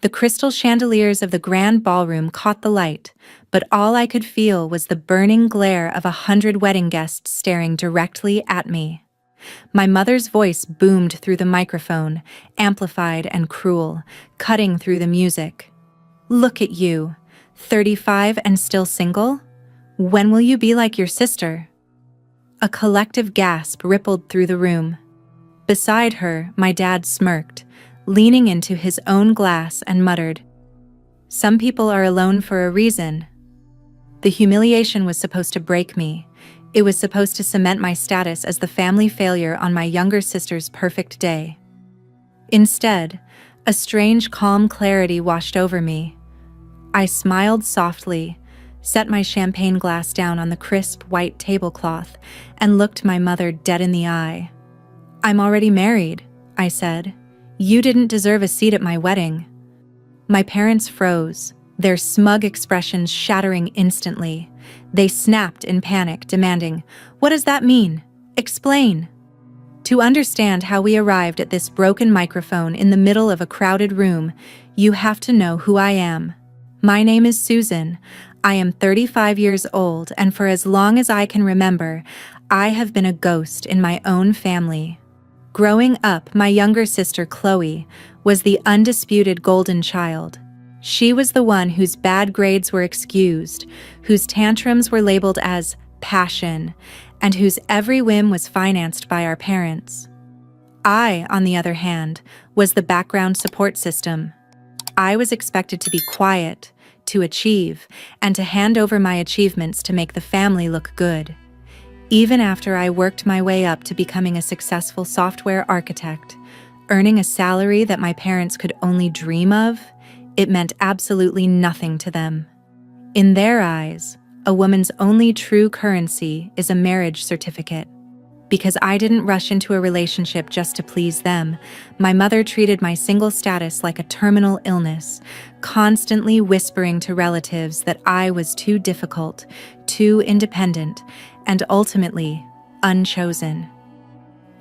The crystal chandeliers of the grand ballroom caught the light, but all I could feel was the burning glare of 100 wedding guests staring directly at me. My mother's voice boomed through the microphone, amplified and cruel, cutting through the music. "Look at you, 35 and still single? When will you be like your sister?" A collective gasp rippled through the room. Beside her, my dad smirked, leaning into his own glass and muttered, "Some people are alone for a reason." The humiliation was supposed to break me. It was supposed to cement my status as the family failure on my younger sister's perfect day. Instead, a strange calm clarity washed over me. I smiled softly, set my champagne glass down on the crisp white tablecloth, and looked my mother dead in the eye. "I'm already married," I said. "You didn't deserve a seat at my wedding." My parents froze, their smug expressions shattering instantly. They snapped in panic, demanding, "What does that mean? Explain." To understand how we arrived at this broken microphone in the middle of a crowded room, you have to know who I am. My name is Susan. I am 35 years old, and for as long as I can remember, I have been a ghost in my own family. Growing up, my younger sister, Chloe, was the undisputed golden child. She was the one whose bad grades were excused, whose tantrums were labeled as passion, and whose every whim was financed by our parents. I, on the other hand, was the background support system. I was expected to be quiet, to achieve, and to hand over my achievements to make the family look good. Even after I worked my way up to becoming a successful software architect, earning a salary that my parents could only dream of, it meant absolutely nothing to them. In their eyes, a woman's only true currency is a marriage certificate. Because I didn't rush into a relationship just to please them, my mother treated my single status like a terminal illness, constantly whispering to relatives that I was too difficult, too independent, and ultimately unchosen.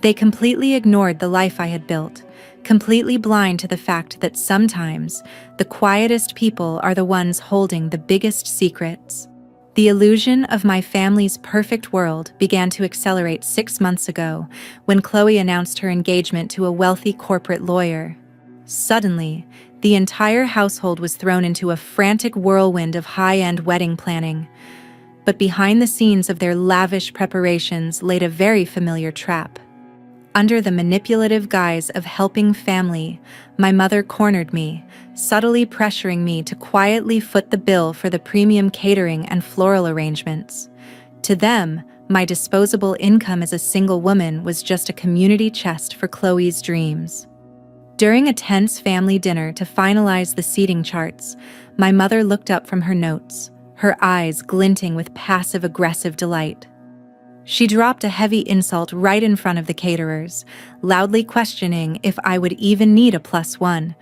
They completely ignored the life I had built, completely blind to the fact that sometimes the quietest people are the ones holding the biggest secrets. The illusion of my family's perfect world began to accelerate 6 months ago when Chloe announced her engagement to a wealthy corporate lawyer. Suddenly, the entire household was thrown into a frantic whirlwind of high-end wedding planning. But behind the scenes of their lavish preparations laid a very familiar trap. Under the manipulative guise of helping family, my mother cornered me, subtly pressuring me to quietly foot the bill for the premium catering and floral arrangements. To them, my disposable income as a single woman was just a community chest for Chloe's dreams. During a tense family dinner to finalize the seating charts, my mother looked up from her notes, her eyes glinting with passive-aggressive delight. She dropped a heavy insult right in front of the caterers, loudly questioning if I would even need a +1,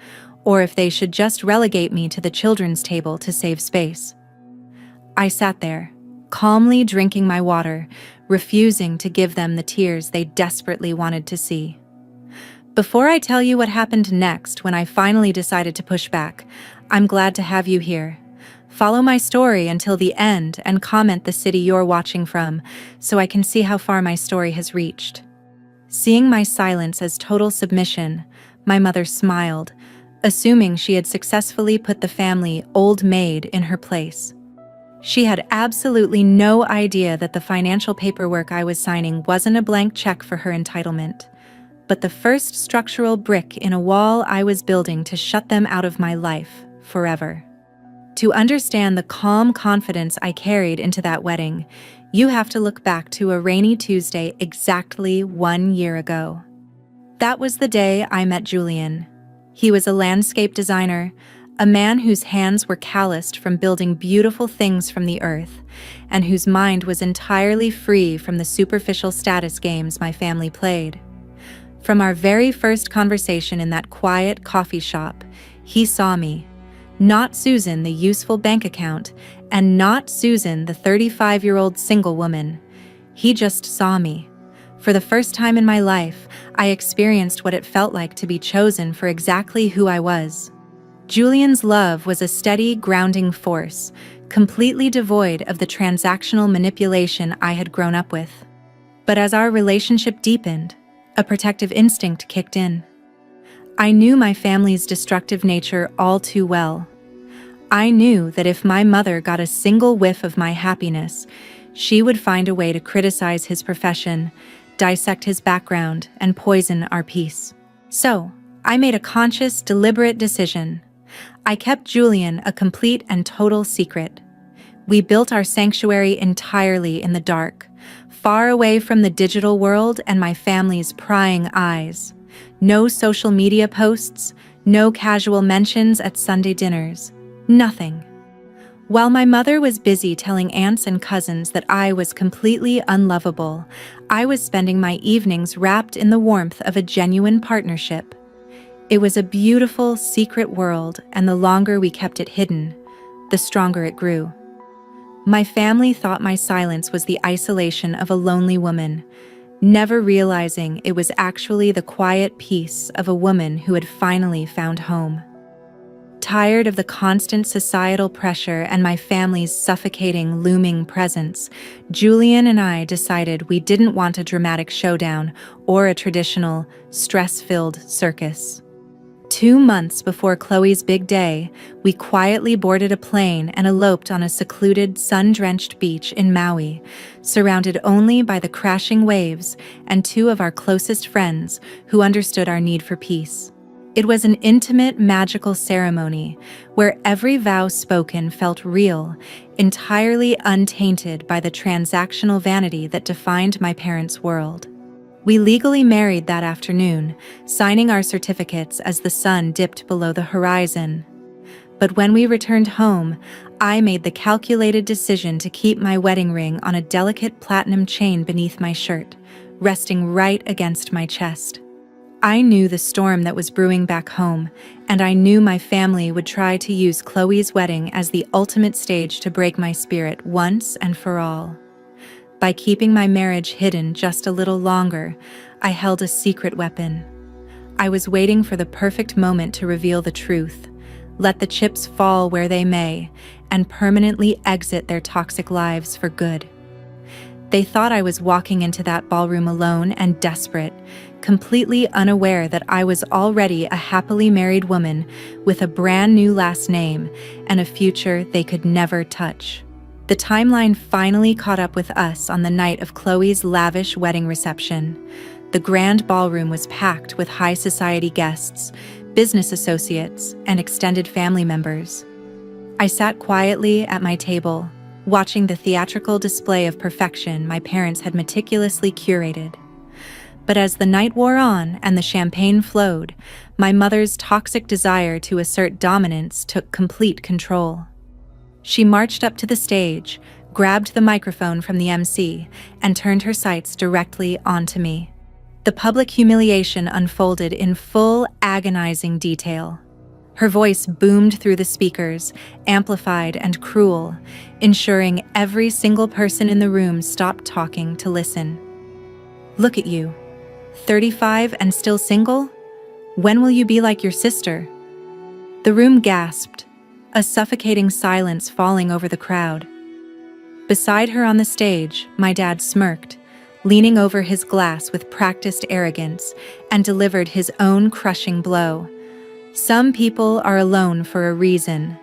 or if they should just relegate me to the children's table to save space. I sat there, calmly drinking my water, refusing to give them the tears they desperately wanted to see. Before I tell you what happened next when I finally decided to push back, I'm glad to have you here. Follow my story until the end and comment the city you're watching from so I can see how far my story has reached. Seeing my silence as total submission, my mother smiled, assuming she had successfully put the family old maid in her place. She had absolutely no idea that the financial paperwork I was signing wasn't a blank check for her entitlement, but the first structural brick in a wall I was building to shut them out of my life forever. To understand the calm confidence I carried into that wedding, you have to look back to a rainy Tuesday exactly 1 year ago. That was the day I met Julian. He was a landscape designer, a man whose hands were calloused from building beautiful things from the earth, and whose mind was entirely free from the superficial status games my family played. From our very first conversation in that quiet coffee shop, he saw me. Not Susan, the useful bank account, and not Susan, the 35-year-old single woman. He just saw me. For the first time in my life, I experienced what it felt like to be chosen for exactly who I was. Julian's love was a steady, grounding force, completely devoid of the transactional manipulation I had grown up with. But as our relationship deepened, a protective instinct kicked in. I knew my family's destructive nature all too well. I knew that if my mother got a single whiff of my happiness, she would find a way to criticize his profession, dissect his background, and poison our peace. So, I made a conscious, deliberate decision. I kept Julian a complete and total secret. We built our sanctuary entirely in the dark, far away from the digital world and my family's prying eyes. No social media posts, no casual mentions at Sunday dinners. Nothing. While my mother was busy telling aunts and cousins that I was completely unlovable, I was spending my evenings wrapped in the warmth of a genuine partnership. It was a beautiful, secret world, and the longer we kept it hidden, the stronger it grew. My family thought my silence was the isolation of a lonely woman, never realizing it was actually the quiet peace of a woman who had finally found home. Tired of the constant societal pressure and my family's suffocating, looming presence, Julian and I decided we didn't want a dramatic showdown or a traditional, stress-filled circus. 2 months before Chloe's big day, we quietly boarded a plane and eloped on a secluded, sun-drenched beach in Maui, surrounded only by the crashing waves and 2 of our closest friends who understood our need for peace. It was an intimate, magical ceremony where every vow spoken felt real, entirely untainted by the transactional vanity that defined my parents' world. We legally married that afternoon, signing our certificates as the sun dipped below the horizon. But when we returned home, I made the calculated decision to keep my wedding ring on a delicate platinum chain beneath my shirt, resting right against my chest. I knew the storm that was brewing back home, and I knew my family would try to use Chloe's wedding as the ultimate stage to break my spirit once and for all. By keeping my marriage hidden just a little longer, I held a secret weapon. I was waiting for the perfect moment to reveal the truth, let the chips fall where they may, and permanently exit their toxic lives for good. They thought I was walking into that ballroom alone and desperate, completely unaware that I was already a happily married woman with a brand new last name and a future they could never touch. The timeline finally caught up with us on the night of Chloe's lavish wedding reception. The grand ballroom was packed with high society guests, business associates, and extended family members. I sat quietly at my table, watching the theatrical display of perfection my parents had meticulously curated. But as the night wore on and the champagne flowed, my mother's toxic desire to assert dominance took complete control. She marched up to the stage, grabbed the microphone from the MC, and turned her sights directly onto me. The public humiliation unfolded in full, agonizing detail. Her voice boomed through the speakers, amplified and cruel, ensuring every single person in the room stopped talking to listen. "Look at you. 35 and still single? When will you be like your sister?" The room gasped, a suffocating silence falling over the crowd. Beside her on the stage, my dad smirked, leaning over his glass with practiced arrogance, and delivered his own crushing blow. "Some people are alone for a reason."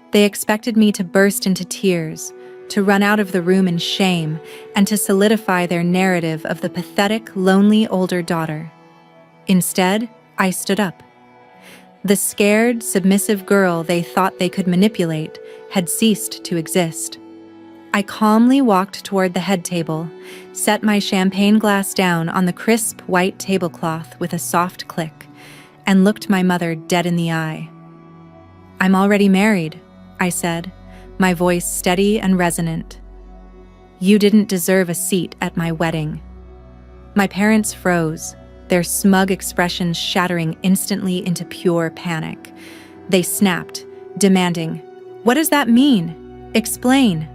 They expected me to burst into tears, to run out of the room in shame, and to solidify their narrative of the pathetic, lonely older daughter. Instead, I stood up. The scared, submissive girl they thought they could manipulate had ceased to exist. I calmly walked toward the head table, set my champagne glass down on the crisp white tablecloth with a soft click, and looked my mother dead in the eye. "I'm already married," I said, my voice steady and resonant. "You didn't deserve a seat at my wedding." My parents froze, their smug expressions shattering instantly into pure panic. They snapped, demanding, "What does that mean? Explain."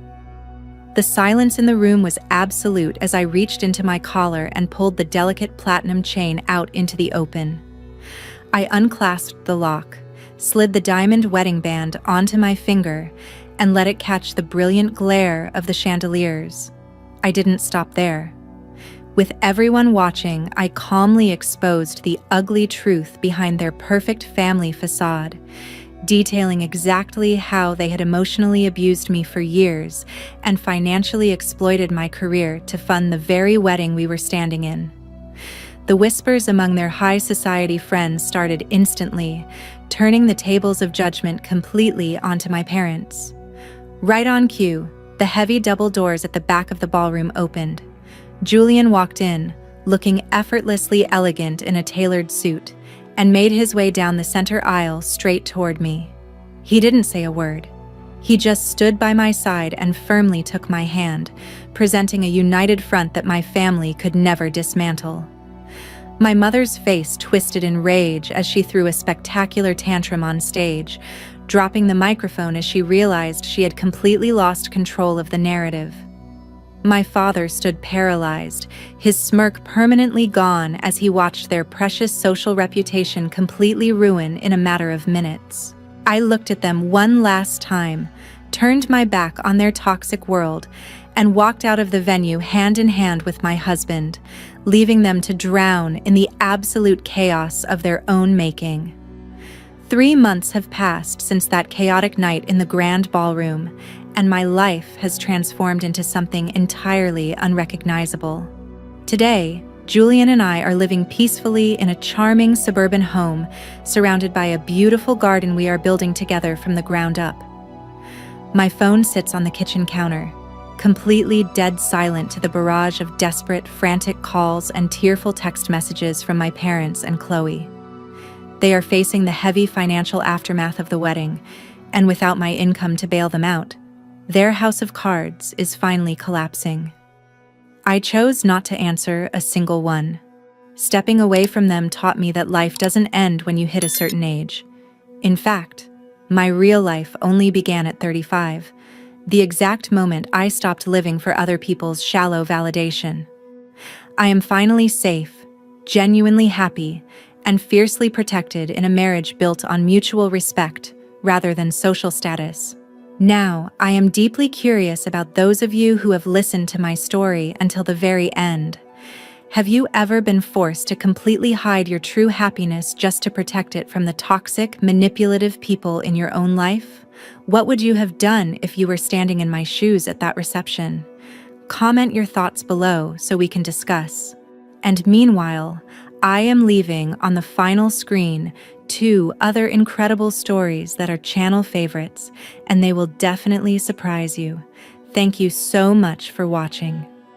The silence in the room was absolute as I reached into my collar and pulled the delicate platinum chain out into the open. I unclasped the lock, slid the diamond wedding band onto my finger, and let it catch the brilliant glare of the chandeliers. I didn't stop there. With everyone watching, I calmly exposed the ugly truth behind their perfect family facade, detailing exactly how they had emotionally abused me for years and financially exploited my career to fund the very wedding we were standing in. The whispers among their high society friends started instantly, turning the tables of judgment completely onto my parents. Right on cue, the heavy double doors at the back of the ballroom opened. Julian walked in, looking effortlessly elegant in a tailored suit, and made his way down the center aisle straight toward me. He didn't say a word. He just stood by my side and firmly took my hand, presenting a united front that my family could never dismantle. My mother's face twisted in rage as she threw a spectacular tantrum on stage, dropping the microphone as she realized she had completely lost control of the narrative. My father stood paralyzed, his smirk permanently gone as he watched their precious social reputation completely ruin in a matter of minutes. I looked at them one last time, turned my back on their toxic world, and walked out of the venue hand in hand with my husband, leaving them to drown in the absolute chaos of their own making. 3 months have passed since that chaotic night in the grand ballroom, and my life has transformed into something entirely unrecognizable. Today, Julian and I are living peacefully in a charming suburban home, surrounded by a beautiful garden we are building together from the ground up. My phone sits on the kitchen counter, completely dead silent to the barrage of desperate, frantic calls and tearful text messages from my parents and Chloe. They are facing the heavy financial aftermath of the wedding, and without my income to bail them out, their house of cards is finally collapsing. I chose not to answer a single one. Stepping away from them taught me that life doesn't end when you hit a certain age. In fact, my real life only began at 35, the exact moment I stopped living for other people's shallow validation. I am finally safe, genuinely happy, and fiercely protected in a marriage built on mutual respect rather than social status. Now, I am deeply curious about those of you who have listened to my story until the very end. Have you ever been forced to completely hide your true happiness just to protect it from the toxic, manipulative people in your own life? What would you have done if you were standing in my shoes at that reception? Comment your thoughts below so we can discuss. And meanwhile, I am leaving on the final screen 2 other incredible stories that are channel favorites, and they will definitely surprise you. Thank you so much for watching.